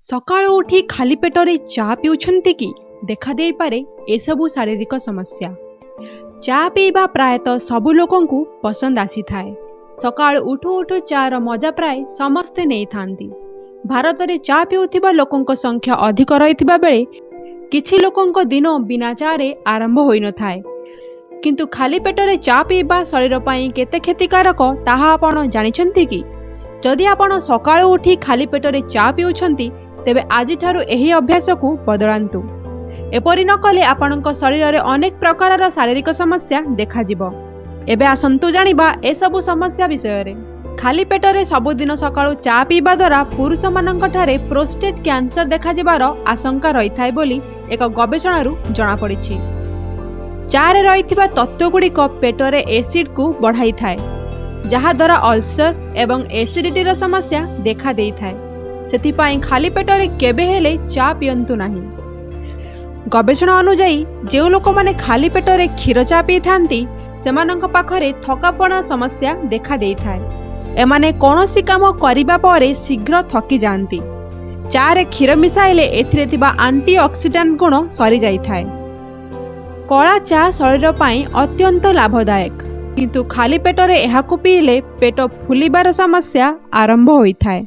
सकाळु उठी खाली पेटरे चा पिउछन्ति कि देखा देई पारे एसबु शारीरिक समस्या। चा पीवा प्रायतः सबु लोकंकु पसंद आसी थाए। सकाळु उठु उठु चार मजा प्राय समस्ते नहीं थांती। भारत रे चा पिउथिबा लोकंक संख्या अधिक रहिथिबा बेले किछि लोकंक दिन बिना चा रे आरंभ होई न थाए। किंतु खाली पेटरे चा पीवा शरीर पई केते क्षतिकारक ताहा आपण जानिछन्ति कि? जदि आपण सकाळु उठी खाली पेटरे चा पिउछन्ति तेबे आजि ठारु एही अभ्यास को बदलांतु। एपरि न कले आपणक शरीर रे अनेक प्रकारर शारीरिक समस्या देखा जिवो। एबे आसंतु जानिबा ए सबु समस्या विषय रे। खाली पेटरे सबुदिन सकाळु चा पीवा द्वारा पुरुष मानक ठारे प्रोस्टेट कैंसर देखा जिबार आशंका रही थाए बोली एक गवेषणारु जणा पड़िछि। चा रे रहिथिबा तत्व गुड़िक पेटरे एसिड को बढ़ाई थाए, जहा द्वारा अल्सर एवं एसिडिटी रो समस्या देखा देई थाए। सेथिपाई खाली पेटरे केबे हेले चा पियंतु नाही। गवेषणा अनुजाई जे लोक माने खाली पेटरे क्षीर चा पी थांती सेमानंक पाखरे थकापणा समस्या देखा देई थाए। एमाने कोनोसी काम करिबा परे शीघ्र थकी जांती। चा रे क्षीर मिसाइले एथिरे थिबा एंटीऑक्सीडेंट गुण सरी जाई थाए। कला चा शरीर पई अत्यंत लाभदायक, किंतु खाली पेटरे एहाकु पीले पेट फुलिबार समस्या आरंभ होई थाए।